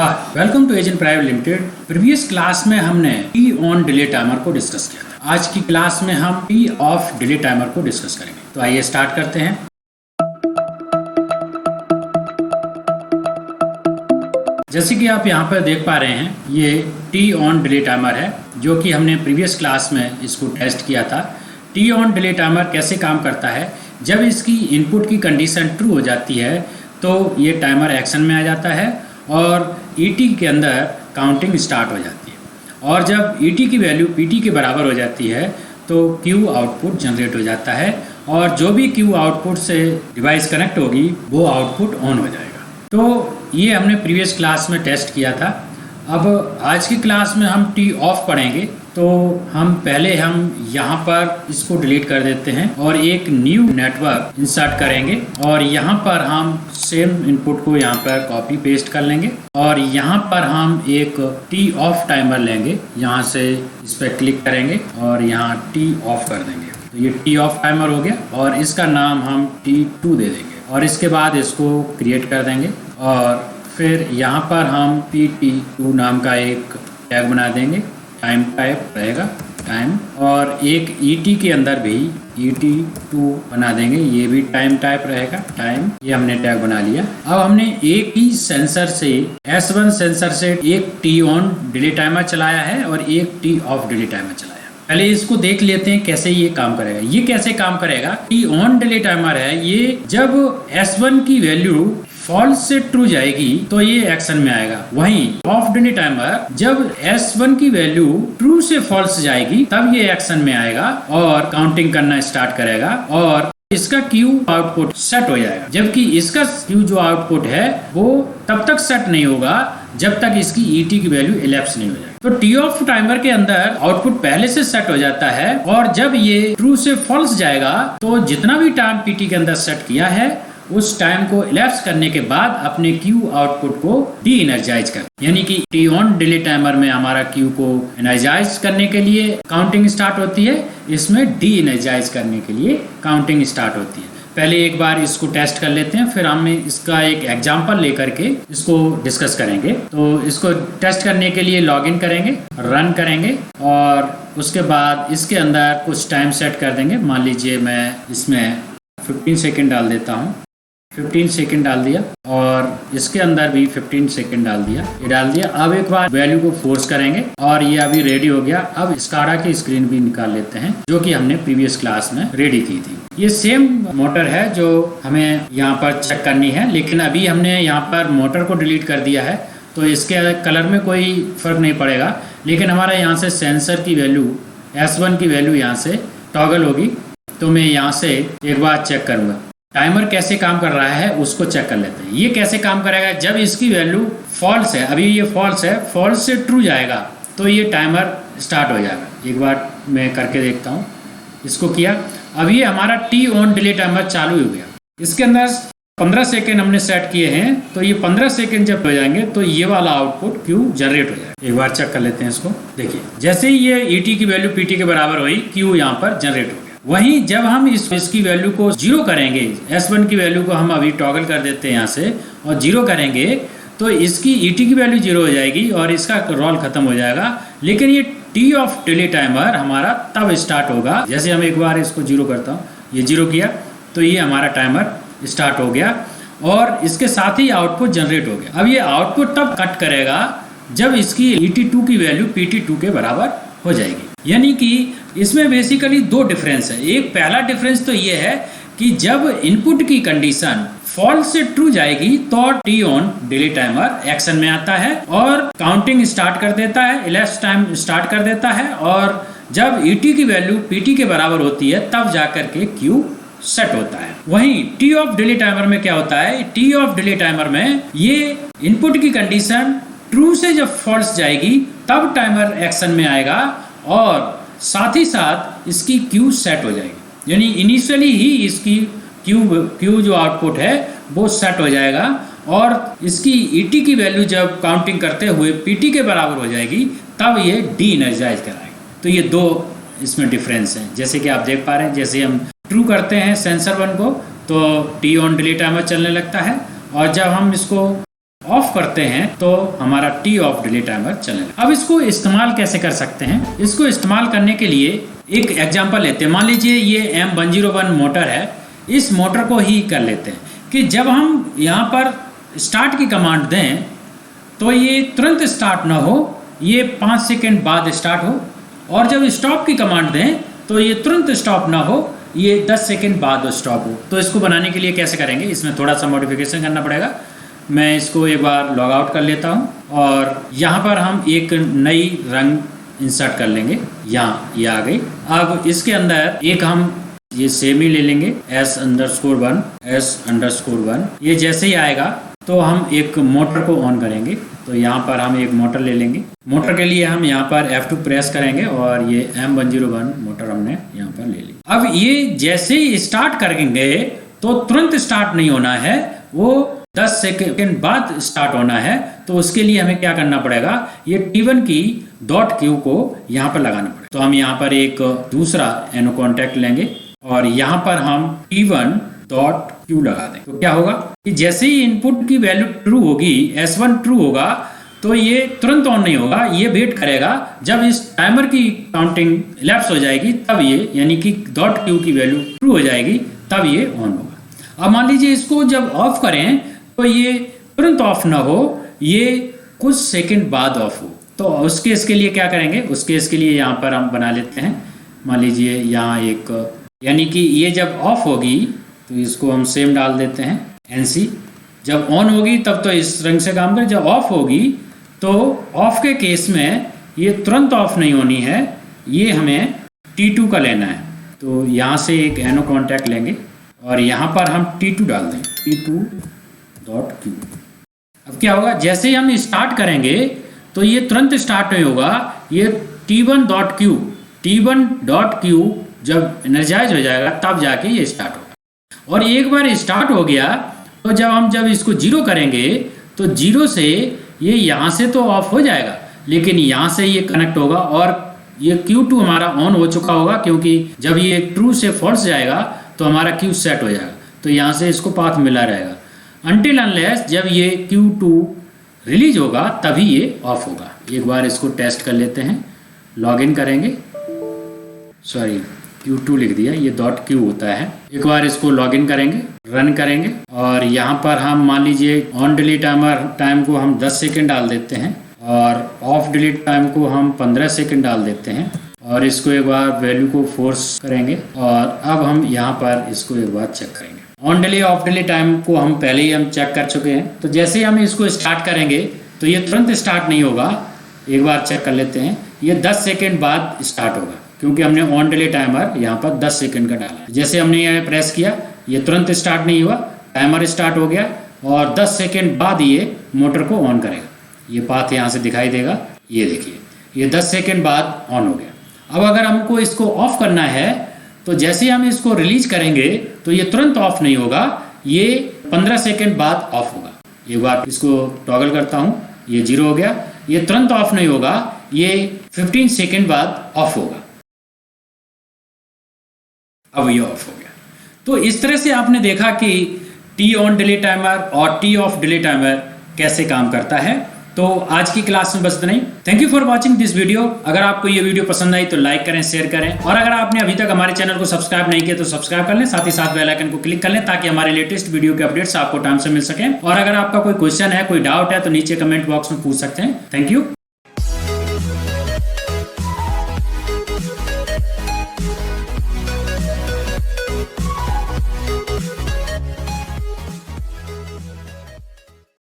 हाँ, welcome to agent private limited. Previous class में हमने टी ऑन डिले टाइमर को डिस्कस किया था। आज की क्लास में हम टी ऑफ डिले टाइमर को डिस्कस करेंगे। तो आइए स्टार्ट करते हैं। जैसे कि आप यहाँ पर देख पा रहे हैं, ये टी ऑन डिले टाइमर है, जो कि हमने प्रीवियस क्लास में इसको टेस्ट किया था। टी ऑन डिले टाइमर कैसे काम करता है? जब इसकी इनपुट की कंडीशन ट्रू हो जाती है तो ये टाइमर एक्शन में आ जाता है और ईटी के अंदर काउंटिंग स्टार्ट हो जाती है। और जब ईटी की वैल्यू पीटी के बराबर हो जाती है तो क्यू आउटपुट जनरेट हो जाता है और जो भी क्यू आउटपुट से डिवाइस कनेक्ट होगी वो आउटपुट ऑन हो जाएगा। तो ये हमने प्रीवियस क्लास में टेस्ट किया था। अब आज की क्लास में हम टी ऑफ पढ़ेंगे। तो हम यहाँ पर इसको डिलीट कर देते हैं और एक न्यू नेटवर्क इंसर्ट करेंगे और यहाँ पर हम सेम इनपुट को यहाँ पर कॉपी पेस्ट कर लेंगे और यहाँ पर हम एक टी ऑफ टाइमर लेंगे। यहाँ से इस पर क्लिक करेंगे और यहाँ टी ऑफ कर देंगे। तो ये टी ऑफ टाइमर हो गया और इसका नाम हम T2 दे देंगे और इसके बाद इसको क्रिएट कर देंगे और फिर यहाँ पर हम PT2 नाम का एक टैग बना देंगे। टाइम टाइप रहेगा टाइम, और एक ET के अंदर भी ET2 बना देंगे, ये भी टाइम टाइप रहेगा टाइम। ये हमने टैग बना लिया। अब हमने एक ही सेंसर से S1 सेंसर से एक टी ऑन डिले टाइमर चलाया है और एक टी ऑफ डिले टाइमर चलाया। पहले इसको देख लेते हैं कैसे ये काम करेगा। ये कैसे काम करेगा? टी ऑन डिले टाइमर है, ये जब S1 की वैल्यू फॉल्स से ट्रू जाएगी तो ये एक्शन में आएगा। वहीं ऑफ डिले टाइमर जब S1 की वैल्यू ट्रू से फॉल्स जाएगी तब ये एक्शन में आएगा और काउंटिंग करना स्टार्ट करेगा और इसका क्यू आउटपुट सेट हो जाएगा। जबकि इसका क्यू जो आउटपुट है वो तब तक सेट नहीं होगा जब तक इसकी ईटी की वैल्यू इलेप्स नहीं हो जाएगी। तो टी ऑफ टाइमर के अंदर आउटपुट पहले से सेट हो जाता है और जब ये ट्रू से फॉल्स जाएगा तो जितना भी टाइम पीटी के अंदर सेट किया है उस टाइम को इलेप्स करने के बाद अपने क्यू आउटपुट को डी एनर्जाइज कर, यानी कि टी ऑन डिले टाइमर में हमारा क्यू को एनर्जाइज करने के लिए काउंटिंग स्टार्ट होती है, इसमें डी एनर्जाइज करने के लिए काउंटिंग स्टार्ट होती है। पहले एक बार इसको टेस्ट कर लेते हैं, फिर हम इसका एक एग्जांपल लेकर के इसको डिस्कस करेंगे। तो इसको टेस्ट करने के लिए लॉगिन करेंगे, रन करेंगे और उसके बाद इसके अंदर कुछ टाइम सेट कर देंगे। मान लीजिए मैं इसमें 15 सेकेंड डाल देता हूँ। 15 सेकेंड डाल दिया और इसके अंदर भी 15 सेकेंड डाल दिया। ये डाल दिया। अब एक बार वैल्यू को फोर्स करेंगे और ये अभी रेडी हो गया। अब स्काडा की स्क्रीन भी निकाल लेते हैं जो कि हमने प्रीवियस क्लास में रेडी की थी। ये सेम मोटर है जो हमें यहाँ पर चेक करनी है, लेकिन अभी हमने यहाँ पर मोटर को डिलीट कर दिया है तो इसके कलर में कोई फर्क नहीं पड़ेगा। लेकिन हमारा यहाँ से सेंसर की वैल्यू S1 की वैल्यू यहाँ से टॉगल होगी। तो मैं यहाँ से एक बार चेक करूँगा टाइमर कैसे काम कर रहा है, उसको चेक कर लेते हैं। ये कैसे काम करेगा? जब इसकी वैल्यू फॉल्स है, अभी ये फॉल्स है, फॉल्स से ट्रू जाएगा तो ये टाइमर स्टार्ट हो जाएगा। एक बार मैं करके देखता हूँ। इसको किया, अब ये हमारा टी ऑन डिले टाइमर चालू हो गया। इसके अंदर 15 सेकेंड हमने सेट किए हैं, तो ये 15 सेकेंड जब हो जाएंगे तो ये वाला आउटपुट क्यू जनरेट हो जाएगा। एक बार चेक कर लेते हैं इसको। देखिए जैसे ही ये ईटी की वैल्यू पीटी के बराबर हुई, क्यू यहाँ पर जनरेट हो गया। वहीं जब हम इसकी वैल्यू को 0 करेंगे, S1 की वैल्यू को हम अभी टॉगल कर देते हैं यहाँ से और 0 करेंगे तो इसकी ईटी की वैल्यू 0 हो जाएगी और इसका रोल खत्म हो जाएगा। लेकिन ये टी ऑफ डिले टाइमर हमारा तब स्टार्ट होगा, जैसे हम एक बार इसको 0 करता हूँ, ये 0 किया तो ये हमारा टाइमर स्टार्ट हो गया और इसके साथ ही आउटपुट जनरेट हो गया। अब ये आउटपुट तब कट करेगा जब इसकी ET2 की वैल्यू PT2 के बराबर हो जाएगी। यानी कि इसमें बेसिकली दो डिफरेंस है। एक पहला डिफरेंस तो ये है कि जब इनपुट की कंडीशन फॉल्स से ट्रू जाएगी तो T on delay timer action में आता है और काउंटिंग स्टार्ट कर देता है, इलेप्स टाइम स्टार्ट कर देता है और जब ईटी की वैल्यू पीटी के बराबर होती है तब जाकर के क्यू सेट होता है। वहीं टी ऑफ डिले टाइमर में क्या होता है? टी ऑफ डिले टाइमर में ये इनपुट की कंडीशन ट्रू से जब फॉल्स जाएगी तब टाइमर एक्शन में आएगा और साथ ही साथ इसकी क्यू सेट हो जाएगी। यानी इनिशियली ही इसकी क्यू जो आउटपुट है वो सेट हो जाएगा और इसकी ईटी की वैल्यू जब काउंटिंग करते हुए पीटी के बराबर हो जाएगी तब ये डी एनर्जाइज कराएगा। तो ये दो इसमें डिफरेंस है। जैसे कि आप देख पा रहे हैं, जैसे हम ट्रू करते हैं सेंसर 1 को तो टी ऑन डिले टाइमर चलने लगता है और जब हम इसको ऑफ करते हैं तो हमारा टी ऑफ डिले टाइमर चलेगा। अब इसको इस्तेमाल कैसे कर सकते हैं? इसको इस्तेमाल करने के लिए एक एग्जांपल लेते हैं। मान लीजिए ये M101 मोटर है, इस मोटर को ही कर लेते हैं कि जब हम यहाँ पर स्टार्ट की कमांड दें तो ये तुरंत स्टार्ट ना हो, ये 5 सेकंड बाद स्टार्ट हो, और जब स्टॉप की कमांड दें तो ये तुरंत स्टॉप ना हो, ये 10 सेकंड बाद स्टॉप हो। तो इसको बनाने के लिए कैसे करेंगे? इसमें थोड़ा सा मॉडिफिकेशन करना पड़ेगा। मैं इसको एक बार लॉग आउट कर लेता हूँ और यहाँ पर हम एक नई रंग इंसर्ट कर लेंगे। यहाँ ये आ गई। अब इसके अंदर एक हम ये सेम ही ले लेंगे S_1 ये जैसे ही आएगा तो हम एक मोटर को ऑन करेंगे। तो यहाँ पर हम एक मोटर ले लेंगे। मोटर के लिए हम यहाँ पर F2 प्रेस करेंगे और ये M101 मोटर हमने यहाँ पर ले ली। अब ये जैसे ही स्टार्ट करेंगे तो तुरंत स्टार्ट नहीं होना है, वो 10 सेकंड बाद स्टार्ट होना है। तो उसके लिए हमें क्या करना पड़ेगा? ये T1 की .Q को यहाँ पर लगाना पड़ेगा। तो हम यहाँ पर एक दूसरा एनो कॉन्टैक्ट लेंगे और यहाँ पर हम T1.Q लगा दें। तो क्या होगा कि जैसे ही इनपुट की वैल्यू ट्रू होगी, S1 ट्रू होगा, तो ये तुरंत ऑन नहीं होगा, ये वेट करेगा जब इस टाइमर की काउंटिंग लैप्स हो जाएगी, तब ये यानी कि .Q की वैल्यू ट्रू हो जाएगी, तब ये ऑन होगा। अब मान लीजिए इसको जब ऑफ करें तो ये तुरंत ऑफ ना हो, ये कुछ सेकंड बाद ऑफ हो। तो उस केस के लिए क्या करेंगे? उस केस के लिए यहाँ पर हम बना लेते हैं। मान लीजिए यहाँ एक, यानी कि ये जब ऑफ होगी तो इसको हम सेम डाल देते हैं NC। जब ऑन होगी तब तो इस रंग से काम करें, जब ऑफ होगी तो ऑफ के केस में ये तुरंत ऑफ नहीं होनी है, ये हमें T2 का लेना है। तो यहाँ से एक एनो कॉन्टैक्ट लेंगे और यहाँ पर हम T2 डाल दें, T2.Q। अब क्या होगा? जैसे ही हम स्टार्ट करेंगे तो ये तुरंत स्टार्ट नहीं होगा, ये T1.Q जब एनर्जाइज हो जाएगा तब जाके ये स्टार्ट होगा। और एक बार स्टार्ट हो गया तो जब इसको 0 करेंगे तो 0 से ये यहाँ से तो ऑफ हो जाएगा, लेकिन यहाँ से ये कनेक्ट होगा और ये Q2 हमारा ऑन हो चुका होगा, क्योंकि जब ये ट्रू से फॉल्स जाएगा तो हमारा Q सेट हो जाएगा। तो यहाँ से इसको पाथ मिला रहेगा अनटिल अनलेस जब ये Q2 रिलीज होगा तभी ये ऑफ होगा। एक बार इसको टेस्ट कर लेते हैं। लॉगिन करेंगे, सॉरी Q2 लिख दिया, ये .Q होता है। एक बार इसको लॉगिन करेंगे, रन करेंगे और यहाँ पर हम मान लीजिए ऑन डिलीट टाइम को हम 10 सेकंड डाल देते हैं और ऑफ डिलीट टाइम को हम 15 सेकंड डाल देते हैं और इसको एक बार वैल्यू को फोर्स करेंगे और अब हम यहाँ पर इसको एक बार चेक करेंगे। On delay of delay time को हम पहले ही हम चेक कर चुके हैं। तो जैसे ही हम इसको स्टार्ट करेंगे तो ये तुरंत स्टार्ट नहीं होगा। एक बार चेक कर लेते हैं, ये 10 सेकंड बाद स्टार्ट होगा, क्योंकि हमने ऑन डिले टाइमर यहाँ पर 10 सेकंड का डाला। जैसे हमने यहाँ प्रेस किया, ये तुरंत स्टार्ट नहीं हुआ, टाइमर स्टार्ट हो गया और 10 सेकंड बाद ये मोटर को ऑन करेगा। ये पाथ यहाँ से दिखाई देगा, ये देखिए, ये 10 सेकंड बाद ऑन हो गया। अब अगर हमको इसको ऑफ करना है तो जैसे हम इसको रिलीज करेंगे तो ये तुरंत ऑफ नहीं होगा, ये 15 सेकंड बाद ऑफ होगा। एक बार इसको टॉगल करता हूँ, ये 0 हो गया, ये तुरंत ऑफ नहीं होगा, ये 15 सेकंड बाद ऑफ होगा। अब ये ऑफ हो गया। तो इस तरह से आपने देखा कि टी ऑन डिले टाइमर और टी ऑफ डिले टाइमर कैसे काम करता है। तो आज की क्लास में बस इतना ही। Thank you for watching this video. अगर आपको ये वीडियो पसंद आई तो लाइक करें, शेयर करें और अगर आपने अभी तक हमारे चैनल को सब्सक्राइब नहीं किया तो सब्सक्राइब कर लें, साथ ही साथ बेल आइकन को क्लिक कर लें ताकि हमारे लेटेस्ट वीडियो के अपडेट्स आपको टाइम से मिल सके। और अगर आपका कोई क्वेश्चन है, कोई डाउट है तो नीचे कमेंट बॉक्स में पूछ सकते हैं। Thank you.